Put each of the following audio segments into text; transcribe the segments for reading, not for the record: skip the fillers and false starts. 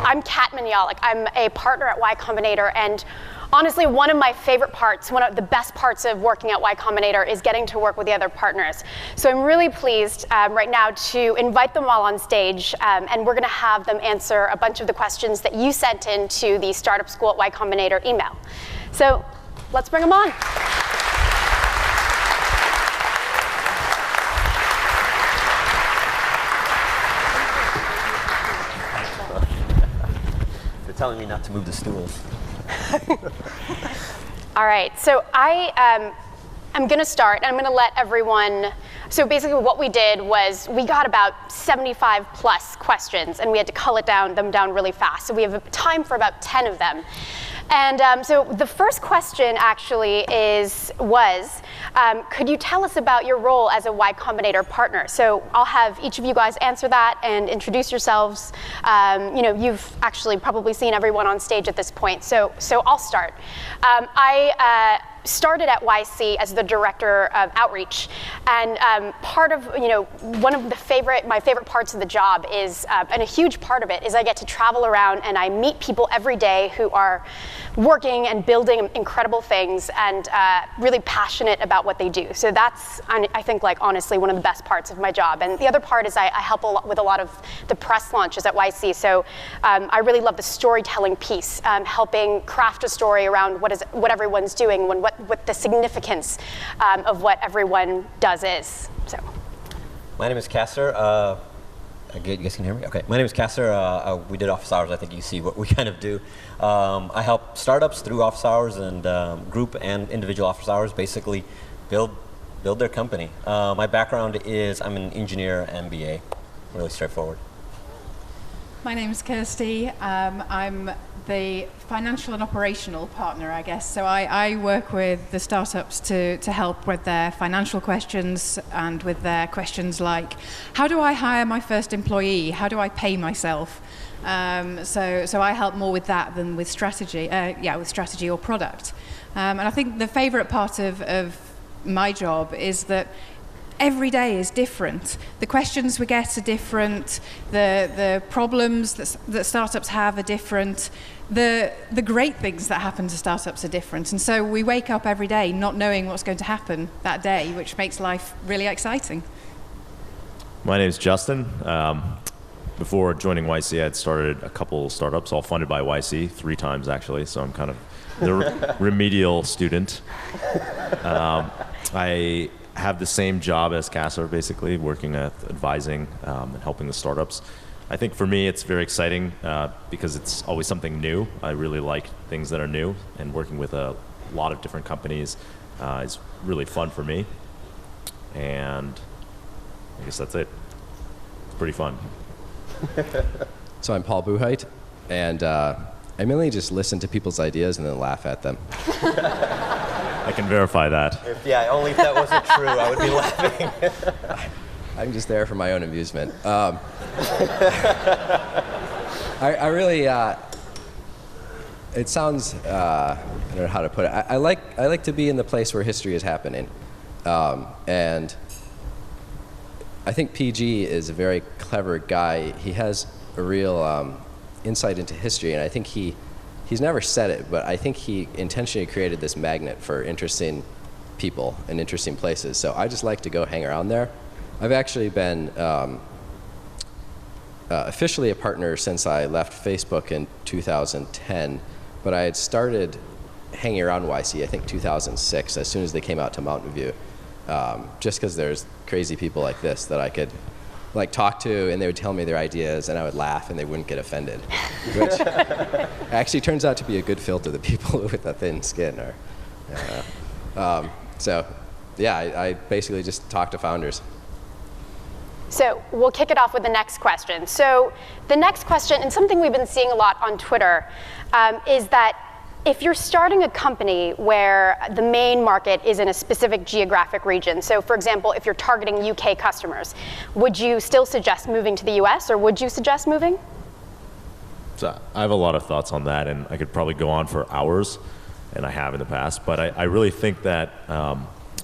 I'm Kat Manialik. I'm a partner at Y Combinator, and honestly, one of my favorite parts, one of the best parts of working at Y Combinator is getting to work with the other partners. So I'm really pleased right now to invite them all on stage, and we're going to have them answer a bunch of the questions that you sent into the Startup School at Y Combinator email. So let's bring them on. Telling me not to move the stools. All right, so I'm going to start, and I'm going to let everyone, so basically what we did was we got about 75 plus questions, and we had to cull them down really fast. So we have time for about 10 of them. And so the first question actually was, could you tell us about your role as a Y Combinator partner? So I'll have each of you guys answer that and introduce yourselves. You've actually probably seen everyone on stage at this point, so I'll start. I started at YC as the director of outreach, and part of one of my favorite parts of the job is, and a huge part of it is, I get to travel around and I meet people every day who are working and building incredible things and really passionate about what they do. So that's, I think, honestly, one of the best parts of my job. And the other part is I help with a lot of the press launches at YC. So I really love the storytelling piece, helping craft a story around what everyone's doing, what the significance of what everyone does is. So, my name is Kasser. You guys can hear me? Okay. My name is Kasser. We did office hours. I think you see what we kind of do. I help startups through office hours and group and individual office hours basically build their company. My background is I'm an engineer MBA. Really straightforward. My name is Kirsty. I'm the financial and operational partner, I guess. So I work with the startups to help with their financial questions and with their questions like, how do I hire my first employee? How do I pay myself? So I help more with that than with strategy, with strategy or product. And I think the favorite part of my job is that every day is different. The questions we get are different. The problems that startups have are different. The great things that happen to startups are different. And so we wake up every day not knowing what's going to happen that day, which makes life really exciting. My name is Justin. Before joining YC, I had started a couple startups, all funded by YC, 3 times actually, so I'm kind of the remedial student. I have the same job as Kasser, basically, working at advising and helping the startups. I think for me it's very exciting because it's always something new. I really like things that are new, and working with a lot of different companies is really fun for me. And I guess that's it. It's pretty fun. So I'm Paul Buchheit, and I mainly just listen to people's ideas and then laugh at them. I can verify that. Only if that wasn't true, I would be laughing. I'm just there for my own amusement. I really, it sounds, I don't know how to put it. I like to be in the place where history is happening. And I think PG is a very clever guy. He has a real insight into history, and I think he's never said it, but I think he intentionally created this magnet for interesting people and interesting places. So I just like to go hang around there. I've actually been officially a partner since I left Facebook in 2010, but I had started hanging around YC, I think 2006, as soon as they came out to Mountain View, just because there's crazy people like this that I could talk to, and they would tell me their ideas, and I would laugh, and they wouldn't get offended, which actually turns out to be a good filter. The people with a thin skin are. I basically just talk to founders. So we'll kick it off with the next question. So the next question, and something we've been seeing a lot on Twitter, is that if you're starting a company where the main market is in a specific geographic region, so for example, if you're targeting UK customers, would you still suggest moving to the US, or would you suggest moving? So I have a lot of thoughts on that, and I could probably go on for hours, and I have in the past, but I really think that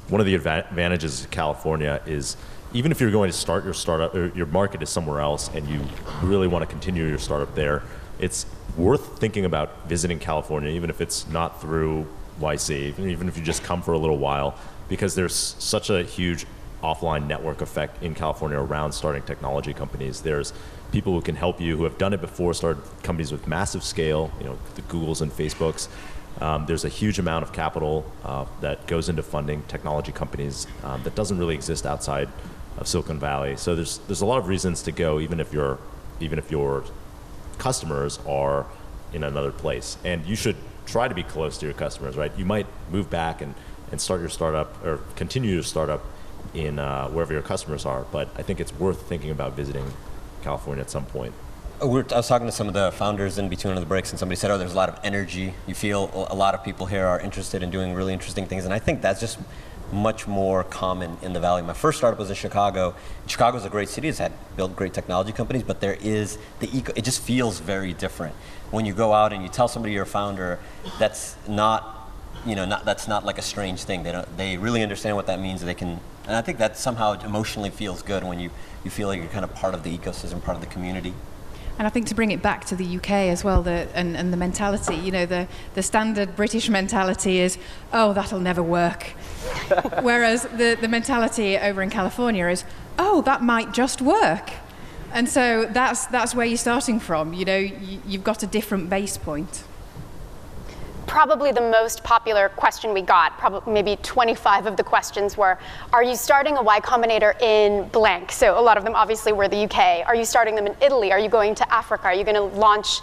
one of the advantages of California is, even if you're going to start your startup, or your market is somewhere else, and you really want to continue your startup there, it's worth thinking about visiting California, even if it's not through YC, even if you just come for a little while, because there's such a huge offline network effect in California around starting technology companies. There's people who can help you, who have done it before, started companies with massive scale, the Googles and Facebooks. There's a huge amount of capital that goes into funding technology companies that doesn't really exist outside of Silicon Valley. So there's a lot of reasons to go, even if your customers are in another place. And you should try to be close to your customers, right? You might move back and start your startup or continue your startup in wherever your customers are, but I think it's worth thinking about visiting California at some point. I was talking to some of the founders in between one of the breaks, and somebody said, there's a lot of energy. You feel a lot of people here are interested in doing really interesting things, and I think that's just much more common in the Valley. My first startup was in Chicago. Chicago's a great city. It's had built great technology companies, but there is it just feels very different. When you go out and you tell somebody you're a founder, that's not like a strange thing. They really understand what that means. And I think that somehow emotionally feels good when you feel like you're kind of part of the ecosystem, part of the community. And I think to bring it back to the UK as well, and the mentality, the standard British mentality is, oh, that'll never work. Whereas the mentality over in California is, oh, that might just work. And so that's where you're starting from. You've got a different base point. Probably the most popular question we got, probably maybe 25 of the questions were, are you starting a Y Combinator in blank? So a lot of them obviously were the UK. Are you starting them in Italy? Are you going to Africa? Are you going to launch,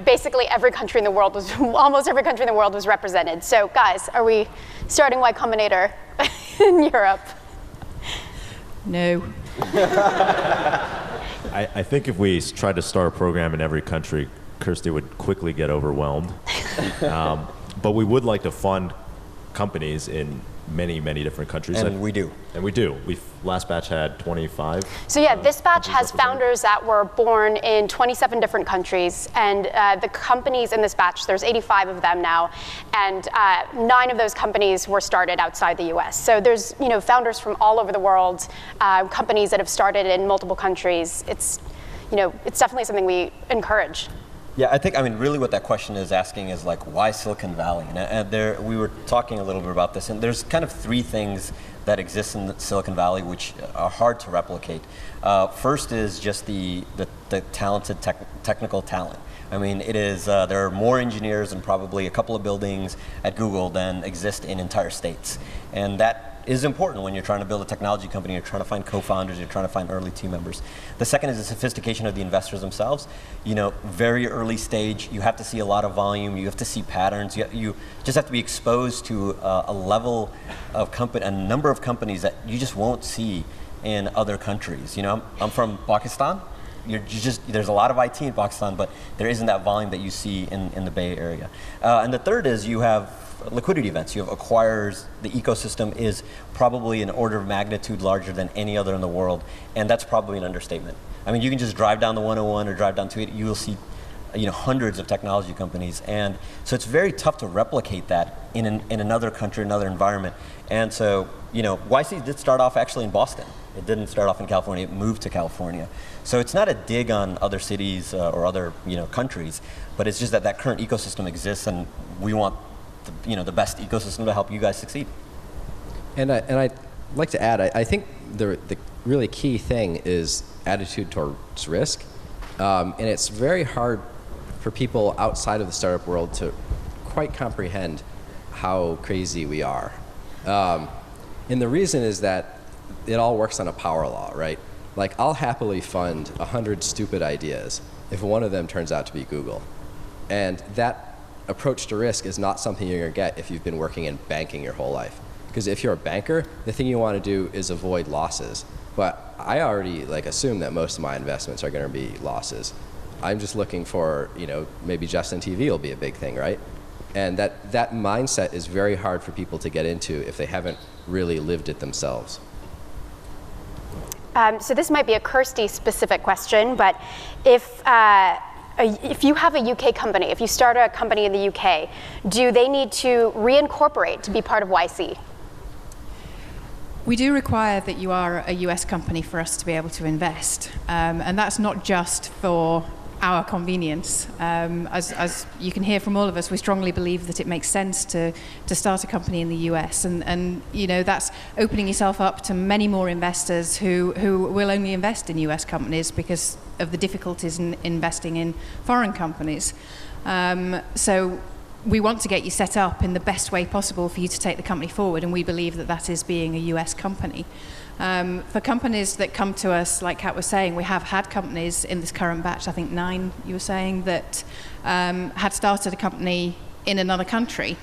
basically every country in the world almost every country in the world was represented. So guys, are we starting Y Combinator in Europe? No. I think if we tried to start a program in every country, Kirsty would quickly get overwhelmed. But we would like to fund companies in many, many different countries. And we do. And we do. Last batch had 25. So yeah, this batch has founders that were born in 27 different countries. And the companies in this batch, there's 85 of them now. And 9 of those companies were started outside the US. So there's founders from all over the world, companies that have started in multiple countries. It's definitely something we encourage. Yeah, I think, really what that question is asking is like, why Silicon Valley? And we were talking a little bit about this, and there's kind of 3 things that exist in Silicon Valley which are hard to replicate. First is just the talented technical talent. It is, there are more engineers in probably a couple of buildings at Google than exist in entire states. And that is important when you're trying to build a technology company, you're trying to find co-founders, you're trying to find early team members. The second is the sophistication of the investors themselves. Very early stage, you have to see a lot of volume, you have to see patterns, you just have to be exposed to a level of a number of companies that you just won't see in other countries. I'm from Pakistan. There's a lot of IT in Pakistan, but there isn't that volume that you see in the Bay Area. And the third is you have liquidity events. You have acquirers. The ecosystem is probably an order of magnitude larger than any other in the world, and that's probably an understatement. You can just drive down the 101 or drive down 280, you will see hundreds of technology companies, and so it's very tough to replicate that in another country, another environment. And so, YC did start off actually in Boston. It didn't start off in California, it moved to California. So it's not a dig on other cities or other countries, but it's just that current ecosystem exists, and we want the best ecosystem to help you guys succeed. And I'd like to add, I think the really key thing is attitude towards risk. And it's very hard for people outside of the startup world to quite comprehend how crazy we are. And the reason is that it all works on a power law, right? Like, I'll happily fund 100 stupid ideas if one of them turns out to be Google. And that approach to risk is not something you're going to get if you've been working in banking your whole life. Because if you're a banker, the thing you want to do is avoid losses. But I already assume that most of my investments are going to be losses. I'm just looking for, maybe Justin TV will be a big thing, right? And that mindset is very hard for people to get into if they haven't really lived it themselves. So this might be a Kirsty-specific question, but if you have a UK company, if you start a company in the UK, do they need to reincorporate to be part of YC? We do require that you are a US company for us to be able to invest. And that's not just for our convenience. As you can hear from all of us, we strongly believe that it makes sense to start a company in the US, and that's opening yourself up to many more investors who will only invest in US companies because of the difficulties in investing in foreign companies. So we want to get you set up in the best way possible for you to take the company forward, and we believe that that is being a US company. For companies that come to us, like Kat was saying, we have had companies in this current batch, I think 9, you were saying, that had started a company in another country.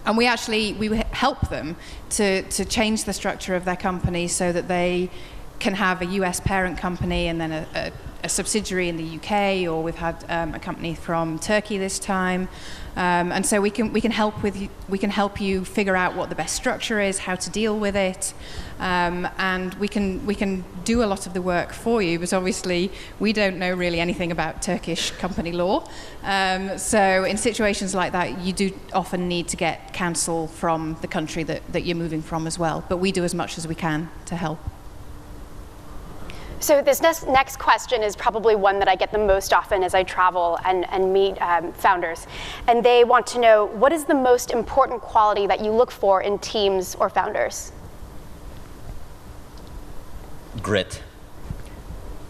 And we help them to change the structure of their company so that they can have a US parent company and then a subsidiary in the UK, or we've had a company from Turkey this time. And so we can help you figure out what the best structure is, how to deal with it, and we can do a lot of the work for you, but obviously we don't know really anything about Turkish company law. So in situations like that, you do often need to get counsel from the country that you're moving from as well. But we do as much as we can to help. So this next question is probably one that I get the most often as I travel and meet founders. And they want to know, what is the most important quality that you look for in teams or founders? Grit.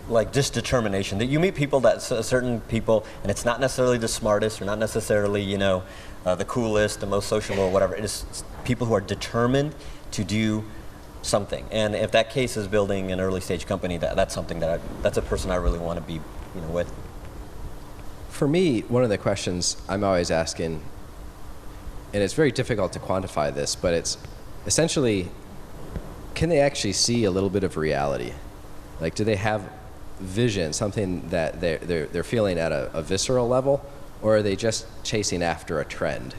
Like just determination. That you meet people certain people, and it's not necessarily the smartest or not necessarily, the coolest, the most sociable or whatever. It is people who are determined to do something, and if that case is building an early stage company, that's something that's a person I really want to be, with. For me, one of the questions I'm always asking, and it's very difficult to quantify this, but it's essentially, can they actually see a little bit of reality? Like, do they have vision, something that they're feeling at a visceral level, or are they just chasing after a trend?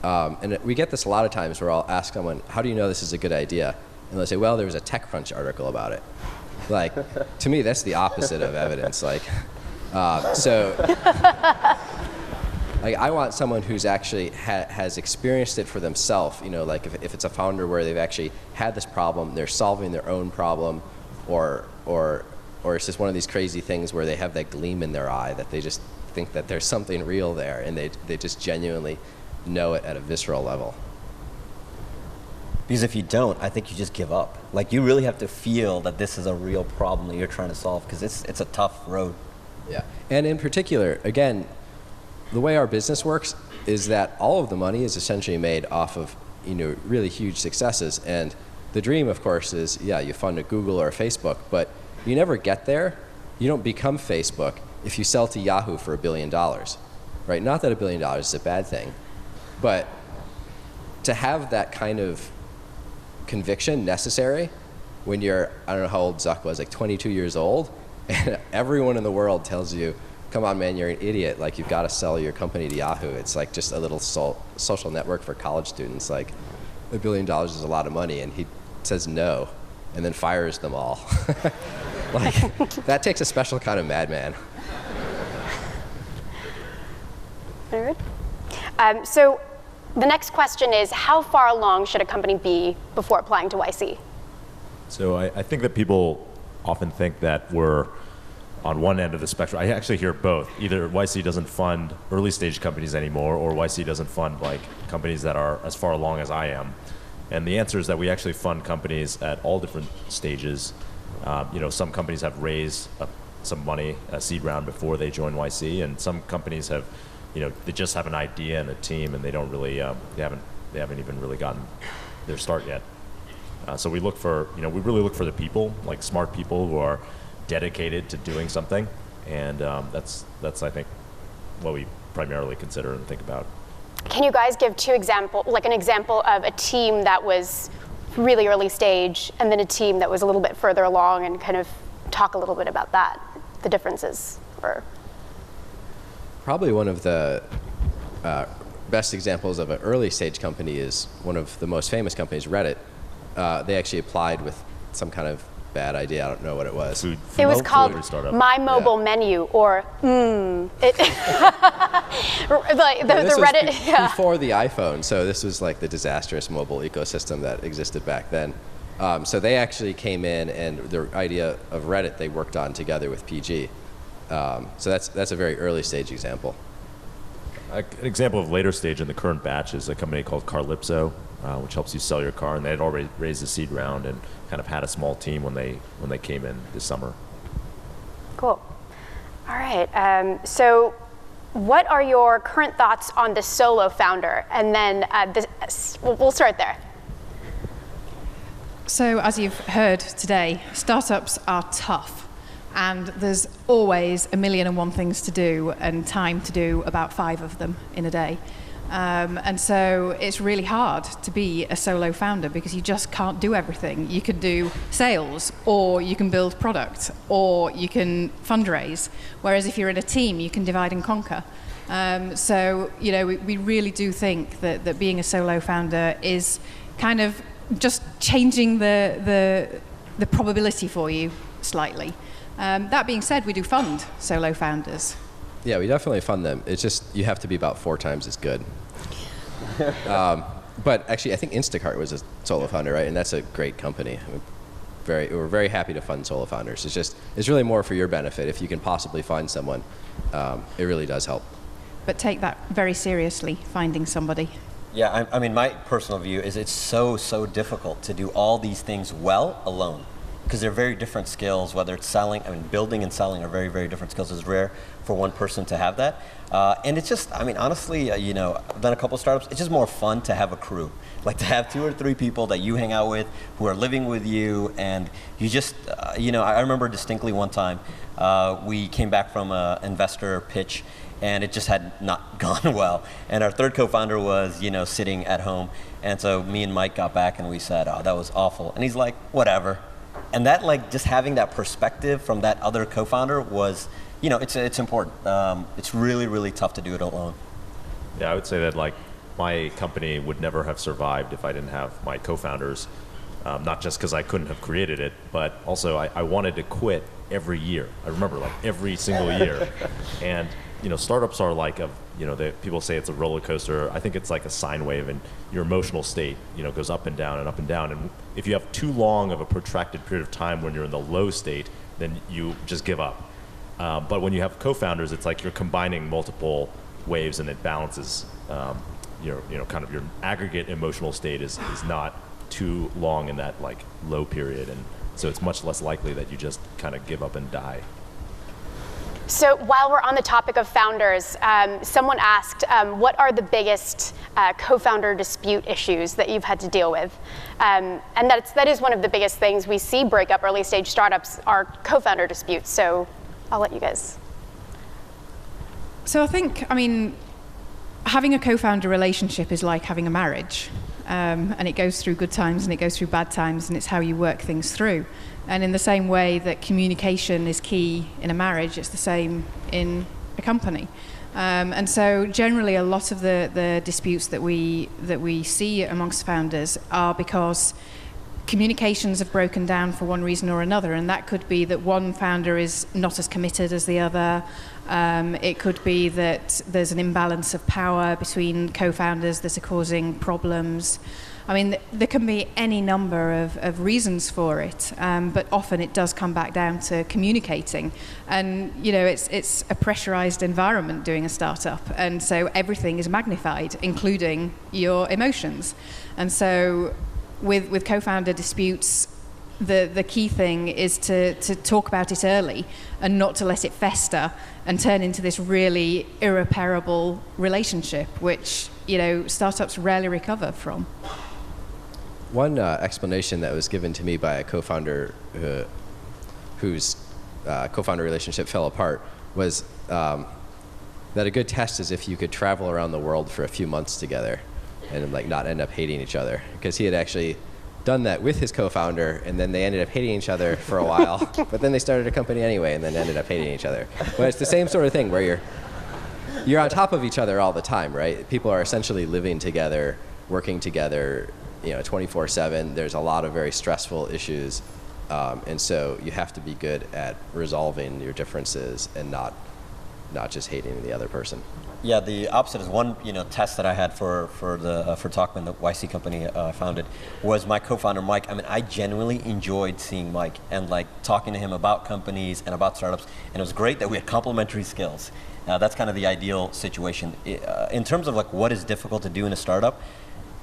And we get this a lot of times where I'll ask someone, how do you know this is a good idea? And they'll say, well, there was a TechCrunch article about it. Like, to me, that's the opposite of evidence. Like, like I want someone who's actually has experienced it for themselves. Like if it's a founder where they've actually had this problem, they're solving their own problem, or it's just one of these crazy things where they have that gleam in their eye that they just think that there's something real there, and they just genuinely know it at a visceral level. Because if you don't, I think you just give up. Like, you really have to feel that this is a real problem that you're trying to solve, because it's a tough road. Yeah, and in particular, again, the way our business works is that all of the money is essentially made off of really huge successes. And the dream, of course, is you fund a Google or a Facebook, but you never get there. You don't become Facebook if you sell to Yahoo for $1 billion, right? Not that $1 billion is a bad thing, but to have that kind of conviction necessary when you're, I don't know how old Zuck was, like 22 years old, and everyone in the world tells you, come on, man, you're an idiot. Like, you've got to sell your company to Yahoo. It's like just a little social network for college students. Like, $1 billion is a lot of money, and he says no, and then fires them all. Like, that takes a special kind of madman. Very good. So the next question is, how far along should a company be before applying to YC? So I think that people often think that we're on one end of the spectrum. I actually hear both. Either YC doesn't fund early stage companies anymore, or YC doesn't fund like companies that are as far along as I am. And the answer is that we actually fund companies at all different stages. Some companies have raised some money, a seed round, before they join YC, and some companies have, they just have an idea and a team, and they don't really, they haven't even really gotten their start yet. So we look for, we really look for the people, like smart people who are dedicated to doing something, and that's I think what we primarily consider and think about. Can you guys give an example of a team that was really early stage, and then a team that was a little bit further along, and kind of talk a little bit about that, the differences? Or probably one of the best examples of an early stage company is one of the most famous companies, Reddit. They actually applied with some kind of bad idea. I don't know what it was. It was called My Mobile Menu, or the Reddit. Was before the iPhone, so this was like the disastrous mobile ecosystem that existed back then. So they actually came in, and the idea of Reddit they worked on together with PG. So that's a very early stage example. An example of later stage in the current batch is a company called Calypso, which helps you sell your car, and they had already raised a seed round and kind of had a small team when they came in this summer. Cool. All right. So what are your current thoughts on the solo founder? And then we'll start there. So as you've heard today, startups are tough. And there's always 1,000,001 things to do and time to do about 5 of them in a day. And so it's really hard to be a solo founder because you just can't do everything. You could do sales, or you can build product, or you can fundraise. Whereas if you're in a team, you can divide and conquer. So, we really do think that being a solo founder is kind of just changing the probability for you slightly. That being said, we do fund solo founders. Yeah, we definitely fund them. It's just you have to be about 4 times as good. But actually, I think Instacart was a solo founder, right? And that's a great company. We're very happy to fund solo founders. It's really more for your benefit. If you can possibly find someone, it really does help. But take that very seriously, finding somebody. Yeah, I mean, my personal view is it's so difficult to do all these things well alone, because they're very different skills, whether it's selling, building and selling are very, very different skills. It's rare for one person to have that. And it's just, honestly, I've done a couple of startups. It's just more fun to have a crew, like to have 2 or 3 people that you hang out with who are living with you. And you just, I remember distinctly one time we came back from an investor pitch, and it just had not gone well. And our third co-founder was, sitting at home. And so me and Mike got back and we said, oh, that was awful. And he's like, whatever. And that, just having that perspective from that other co-founder was, it's important. It's really, really tough to do it alone. Yeah, I would say that my company would never have survived if I didn't have my co-founders. Not just because I couldn't have created it, but also I wanted to quit every year. I remember every single year. And startups are people say it's a roller coaster. I think it's like a sine wave, and your emotional state, goes up and down and up and down. And if you have too long of a protracted period of time when you're in the low state, then you just give up. But when you have co-founders, it's like you're combining multiple waves, and it balances. Kind of your aggregate emotional state is not too long in that low period, and so it's much less likely that you just kind of give up and die. So while we're on the topic of founders, someone asked, what are the biggest co-founder dispute issues that you've had to deal with? And that is one of the biggest things we see break up early stage startups are co-founder disputes. So I'll let you guys. So I think, having a co-founder relationship is like having a marriage. And it goes through good times and it goes through bad times, and it's how you work things through. And in the same way that communication is key in a marriage, it's the same in a company. And so generally a lot of the disputes that we see amongst founders are because communications have broken down for one reason or another, and that could be that one founder is not as committed as the other. It could be that there's an imbalance of power between co-founders that are causing problems. There can be any number of reasons for it, but often it does come back down to communicating. And it's a pressurized environment doing a startup, and so everything is magnified, including your emotions. And so with co-founder disputes, the key thing is to talk about it early and not to let it fester and turn into this really irreparable relationship, which startups rarely recover from. One explanation that was given to me by a co-founder whose co-founder relationship fell apart was that a good test is if you could travel around the world for a few months together and not end up hating each other, because he had actually done that with his co-founder, and then they ended up hating each other for a while, but then they started a company anyway and then ended up hating each other. But it's the same sort of thing where you're on top of each other all the time, right? People are essentially living together, working together, 24/7. There's a lot of very stressful issues, and so you have to be good at resolving your differences and not not just hating the other person. Yeah, the opposite is one test that I had for Talkman, the YC company I founded, was my co-founder Mike. I mean, I genuinely enjoyed seeing Mike and like talking to him about companies and about startups, and it was great that we had complementary skills. That's kind of the ideal situation. In terms of like what is difficult to do in a startup,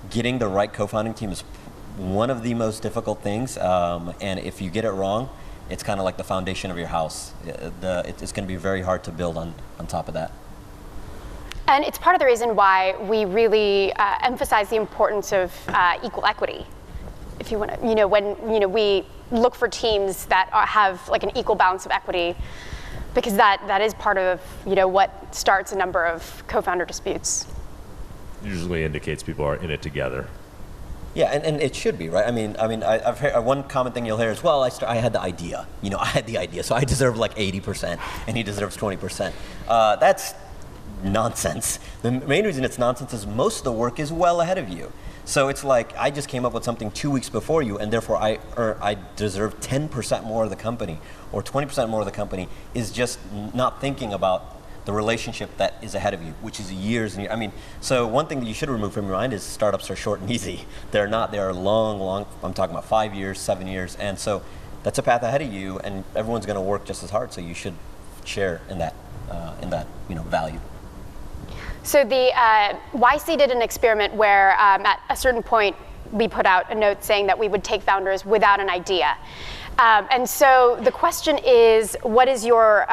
getting the right co-founding team is one of the most difficult things, and if you get it wrong, it's kind of like the foundation of your house. It's going to be very hard to build on top of that. And it's part of the reason why we really emphasize the importance of equal equity. If you want to, when we look for teams that have like an equal balance of equity, because that is part of what starts a number of co-founder disputes. Usually indicates people are in it together. Yeah, and it should be, right? I mean, I've heard one common thing you'll hear is, well, I had the idea. I had the idea, so I deserve like 80%, and he deserves 20%. That's nonsense. The main reason it's nonsense is most of the work is well ahead of you. So it's like I just came up with something 2 weeks before you, and therefore I deserve 10% more of the company or 20% more of the company, is just not thinking about the relationship that is ahead of you, which is years and years. I mean, so one thing that you should remove from your mind is startups are short and easy. They're not. They are long. I'm talking about 5 years, 7 years, and so that's a path ahead of you, and everyone's going to work just as hard. So you should share in that value. So the YC did an experiment where at a certain point we put out a note saying that we would take founders without an idea. And so the question is, what is your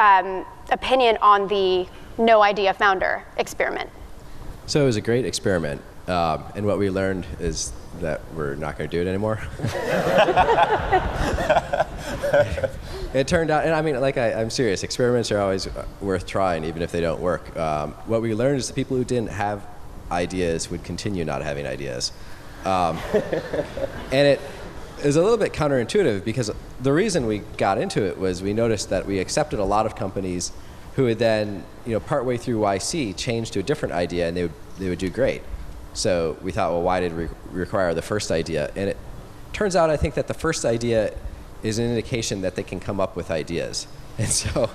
opinion on the no idea founder experiment? So it was a great experiment, and what we learned is that we're not going to do it anymore. It turned out, and I mean, I'm serious, experiments are always worth trying, even if they don't work. What we learned is the people who didn't have ideas would continue not having ideas. And it is a little bit counterintuitive, because the reason we got into it was we noticed that we accepted a lot of companies who would then, partway through YC, change to a different idea, and they would do great. So we thought, well, why did we require the first idea? And it turns out, I think, that the first idea is an indication that they can come up with ideas. And so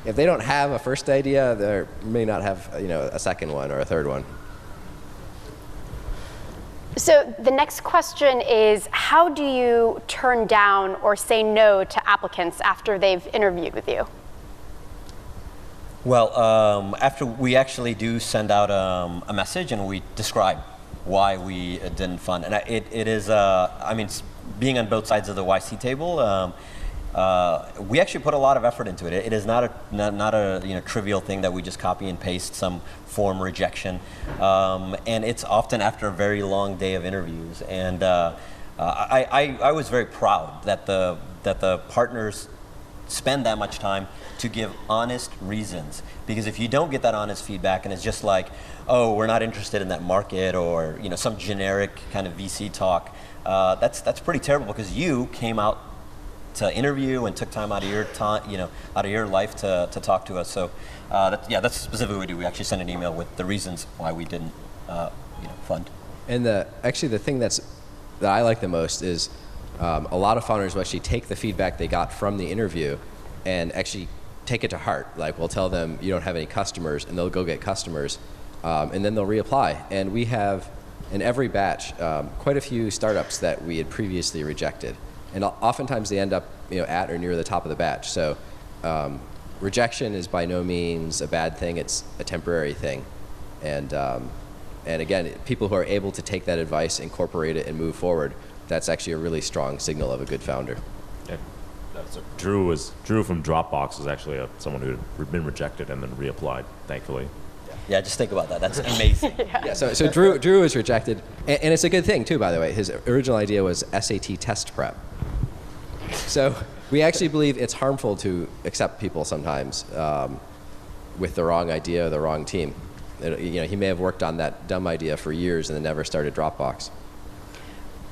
if they don't have a first idea, they may not have a second one or a third one. So the next question is, how do you turn down or say no to applicants after they've interviewed with you? Well, after we actually do send out a message and we describe why we didn't fund, and it is, being on both sides of the YC table, we actually put a lot of effort into it. It is not a trivial thing that we just copy and paste some form rejection, and it's often after a very long day of interviews. And I was very proud that the partners spend that much time to give honest reasons, because if you don't get that honest feedback and it's just like, oh, we're not interested in that market, or some generic kind of VC talk, that's pretty terrible, because you came out to interview and took time out of your time, out of your life to talk to us. So that's specifically what we do. We actually send an email with the reasons why we didn't fund. And the thing that I like the most is a lot of founders will actually take the feedback they got from the interview and actually take it to heart. Like, we'll tell them you don't have any customers, and they'll go get customers, and then they'll reapply. And we have, in every batch, quite a few startups that we had previously rejected. And oftentimes they end up at or near the top of the batch. So rejection is by no means a bad thing. It's a temporary thing. And again, people who are able to take that advice, incorporate it, and move forward, that's actually a really strong signal of a good founder. Yeah. Drew from Dropbox was actually someone who had been rejected and then reapplied, thankfully. Yeah, just think about that. That's amazing. Yeah. So Drew was rejected, and it's a good thing too, by the way. His original idea was SAT test prep. So we actually believe it's harmful to accept people sometimes with the wrong idea or the wrong team. He may have worked on that dumb idea for years and then never started Dropbox.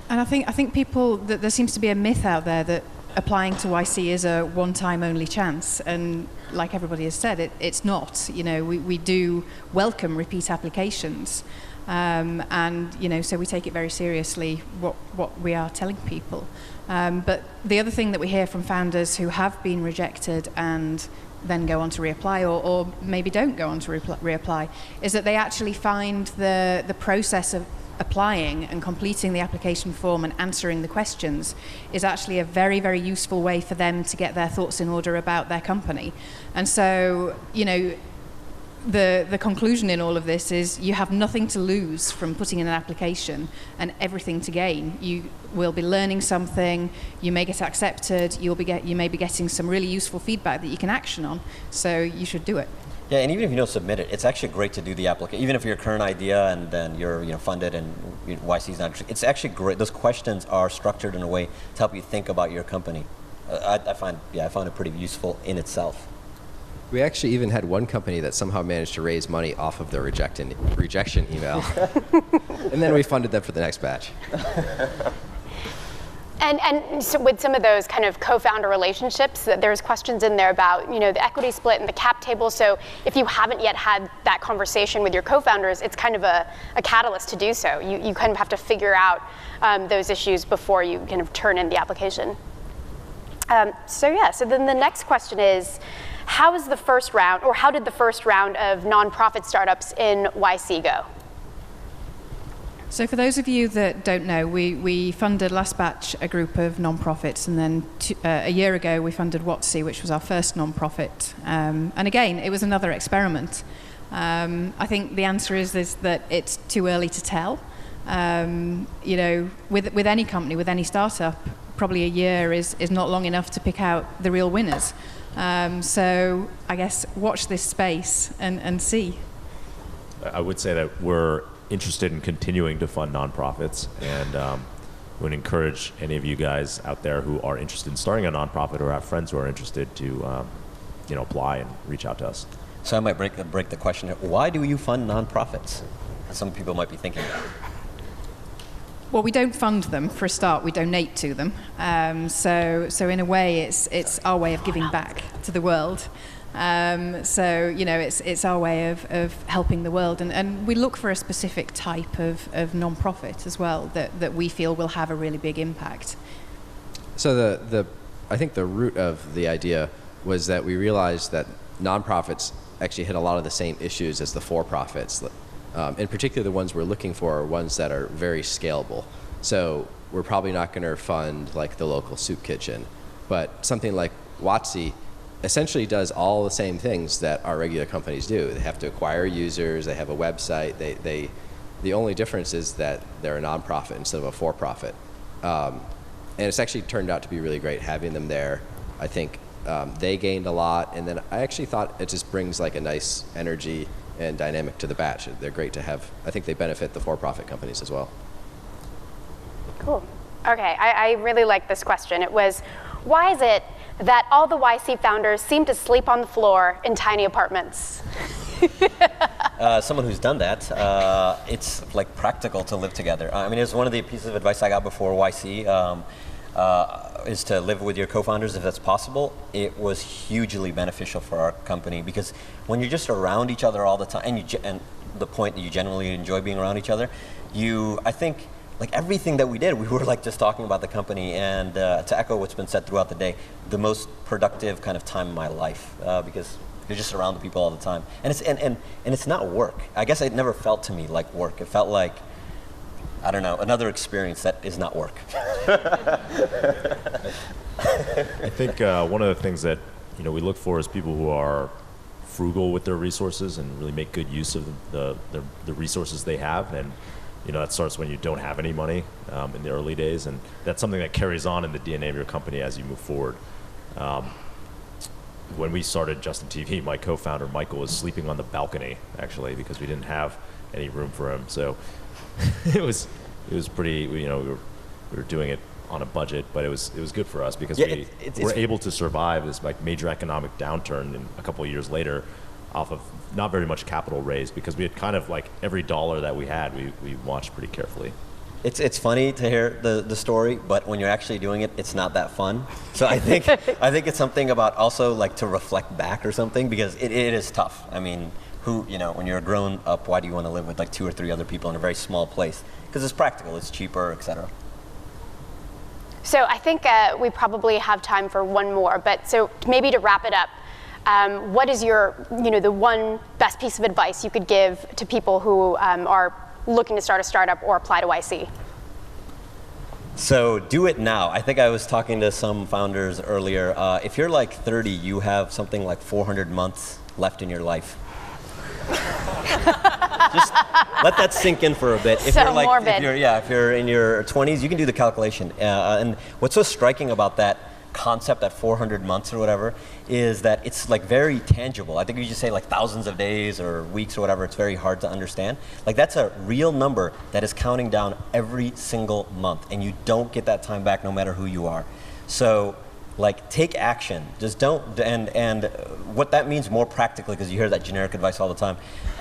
And I think people, that there seems to be a myth out there that applying to YC is a one-time only chance, and like everybody has said, it's not. We do welcome repeat applications, and so we take it very seriously what we are telling people. But the other thing that we hear from founders who have been rejected and then go on to reapply or maybe don't go on to reapply, is that they actually find the process of applying and completing the application form and answering the questions is actually a very, very useful way for them to get their thoughts in order about their company. And so, the conclusion in all of this is you have nothing to lose from putting in an application and everything to gain. You will be learning something, you may get accepted, you may be getting some really useful feedback that you can action on, so you should do it. Yeah, and even if you don't submit it, it's actually great to do the application. Even if your current idea and then you're funded and YC is not interested, it's actually great. Those questions are structured in a way to help you think about your company. I found it pretty useful in itself. We actually even had one company that somehow managed to raise money off of the rejection email. And then we funded them for the next batch. And so with some of those kind of co-founder relationships, there's questions in there about the equity split and the cap table. So if you haven't yet had that conversation with your co-founders, it's kind of a catalyst to do so. You kind of have to figure out those issues before you kind of turn in the application. So then the next question is, how did the first round of nonprofit startups in YC go? So for those of you that don't know, we funded last batch a group of nonprofits, and then a year ago we funded WotC, which was our first nonprofit. And again, it was another experiment. I think the answer is that it's too early to tell. With any company, with any startup, probably a year is not long enough to pick out the real winners. So I guess watch this space and see. I would say that we're interested in continuing to fund nonprofits, and would encourage any of you guys out there who are interested in starting a nonprofit or have friends who are interested to apply and reach out to us. So I might break the question here. Why do you fund nonprofits? Some people might be thinking that. Well, we don't fund them for a start. We donate to them. So in a way, it's our way of giving back to the world. It's our way of helping the world, and we look for a specific type of non-profit as well that we feel will have a really big impact. So I think the root of the idea was that we realized that nonprofits actually hit a lot of the same issues as the for-profits. In particular, the ones we're looking for are ones that are very scalable. So we're probably not going to fund like the local soup kitchen, but something like WotC essentially does all the same things that our regular companies do. They have to acquire users, they have a website, the only difference is that they're a nonprofit instead of a for-profit. And it's actually turned out to be really great having them there. I think they gained a lot, and then I actually thought it just brings like a nice energy and dynamic to the batch. They're great to have. I think they benefit the for-profit companies as well. Cool. Okay, I really like this question. It was, why is it that all the YC founders seem to sleep on the floor in tiny apartments? Someone who's done that, it's like practical to live together. I mean, it was one of the pieces of advice I got before YC, is to live with your co-founders if that's possible. It was hugely beneficial for our company because when you're just around each other all the time, and the point that you generally enjoy being around each other, I think, like everything that we did, we were like just talking about the company, and to echo what's been said throughout the day, the most productive kind of time of my life, because you're just around the people all the time, and it's not work. I guess it never felt to me like work. It felt like, I don't know, another experience that is not work. I think one of the things that we look for is people who are frugal with their resources and really make good use of the resources they have, and that starts when you don't have any money in the early days, and that's something that carries on in the DNA of your company as you move forward. When we started Justin TV, my co-founder Michael was sleeping on the balcony actually because we didn't have any room for him. So it was pretty. We were doing it on a budget, but it was good for us because we were able to survive this like major economic downturn and a couple of years later off of not very much capital raised because we had kind of like every dollar that we had, we watched pretty carefully. It's funny to hear the story, but when you're actually doing it, it's not that fun. So I think it's something about also like to reflect back or something, because it is tough. I mean, when you're a grown up, why do you want to live with like 2 or 3 other people in a very small place? Because it's practical, it's cheaper, etc. So I think we probably have time for one more, but so maybe to wrap it up, what is your, the one best piece of advice you could give to people who are looking to start a startup or apply to YC? So do it now. I think I was talking to some founders earlier. If you're like 30, you have something like 400 months left in your life. Just let that sink in for a bit. If So you're like, morbid. if you're in your 20s, you can do the calculation. And what's so striking about that concept, that 400 months or whatever, is that it's like very tangible. I think you just say like thousands of days or weeks or whatever, it's very hard to understand. Like that's a real number that is counting down every single month, and you don't get that time back no matter who you are. So like take action. Just don't, and what that means more practically, because you hear that generic advice all the time.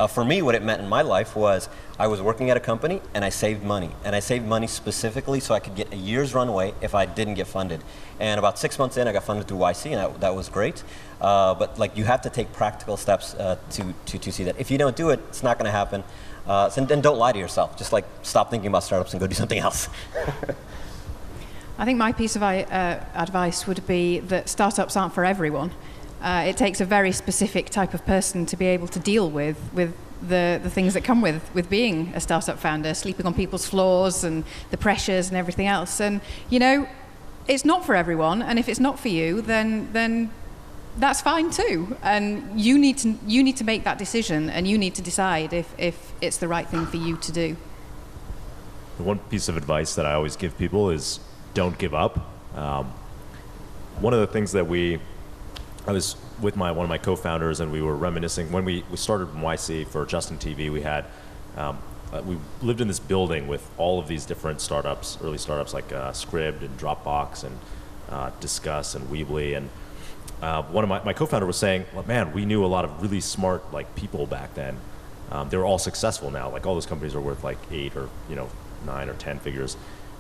For me, what it meant in my life was I was working at a company and I saved money. And I saved money specifically so I could get a year's runway if I didn't get funded. And about 6 months in, I got funded through YC, and that was great. But like you have to take practical steps to see that. If you don't do it, it's not going to happen. And then don't lie to yourself. Just like stop thinking about startups and go do something else. I think my piece of advice would be that startups aren't for everyone. It takes a very specific type of person to be able to deal with the things that come with being a startup founder, sleeping on people's floors and the pressures and everything else. And, it's not for everyone, and if it's not for you, then that's fine too. And you need to make that decision, and you need to decide if it's the right thing for you to do. The one piece of advice that I always give people is don't give up. One of the things that I was with one of my co-founders, and we were reminiscing when we started YC for Justin TV. We had we lived in this building with all of these different startups, early startups like Scribd and Dropbox and Discuss and Weebly. And one of my co-founder was saying, well, man, we knew a lot of really smart people back then. They were all successful now. Like all those companies are worth 8 or 9 or 10 figures.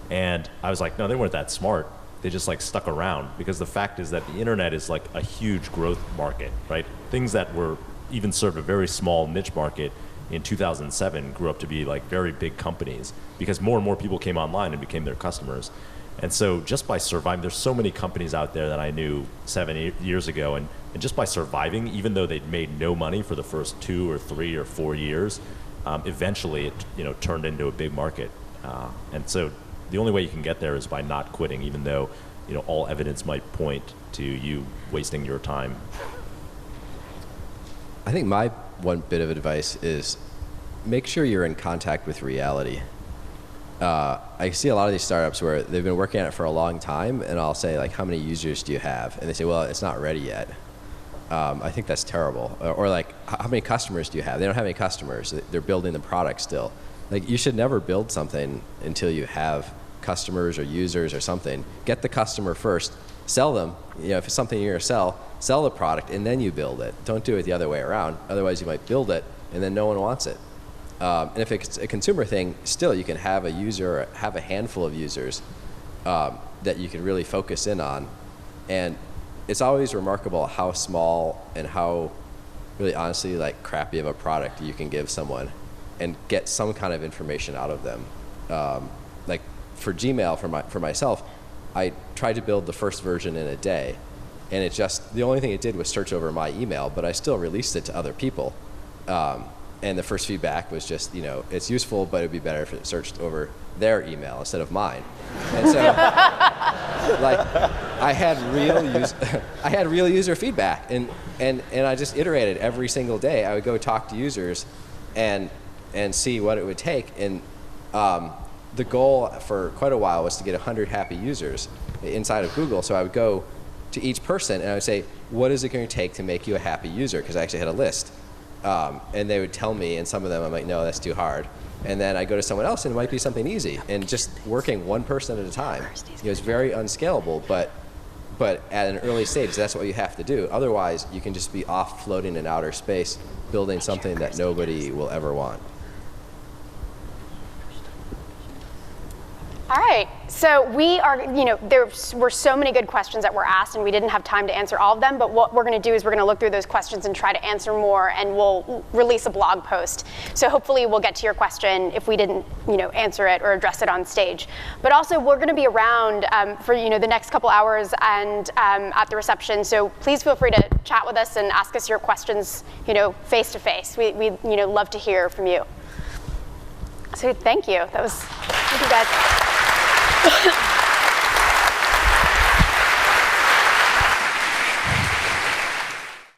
And I was like, no, they weren't that smart. They just stuck around, because the fact is that the internet is like a huge growth market, right? Things that were even served a very small niche market in 2007 grew up to be very big companies, because more and more people came online and became their customers. And so just by surviving, there's so many companies out there that I knew 7 years ago, and just by surviving, even though they'd made no money for the first 2 or 3 or 4 years, eventually it turned into a big market. And so the only way you can get there is by not quitting, even though all evidence might point to you wasting your time. I think my one bit of advice is make sure you're in contact with reality. I see a lot of these startups where they've been working on it for a long time, and I'll say, how many users do you have? And they say, well, it's not ready yet. I think that's terrible. Or how many customers do you have? They don't have any customers. They're building the product still. You should never build something until you have customers or users or something. Get the customer first, sell them. If it's something you're gonna sell the product, and then you build it. Don't do it the other way around. Otherwise, you might build it and then no one wants it. And if it's a consumer thing, still you can have a user, or have a handful of users that you can really focus in on. And it's always remarkable how small and how really honestly crappy of a product you can give someone and get some kind of information out of them. For Gmail, for myself, I tried to build the first version in a day, and the only thing it did was search over my email, but I still released it to other people. And the first feedback was just, it's useful, but it'd be better if it searched over their email instead of mine. And so, I had real user feedback, and I just iterated every single day. I would go talk to users, and see what it would take. And the goal for quite a while was to get 100 happy users inside of Google. So I would go to each person and I would say, what is it going to take to make you a happy user? Because I actually had a list. And they would tell me, and some of them I'm like, no, that's too hard. And then I go to someone else and it might be something easy. And just working one person at a time, it's very unscalable, but at an early stage, that's what you have to do. Otherwise, you can just be off floating in outer space, building something that nobody will ever want. All right, So we are, there were so many good questions that were asked, and we didn't have time to answer all of them, but what we're going to do is we're going to look through those questions and try to answer more, and we'll release a blog post. So hopefully we'll get to your question if we didn't, answer it or address it on stage. But also we're going to be around for, the next couple hours and at the reception, so please feel free to chat with us and ask us your questions, face to face. We love to hear from you. So thank you. Thank you guys.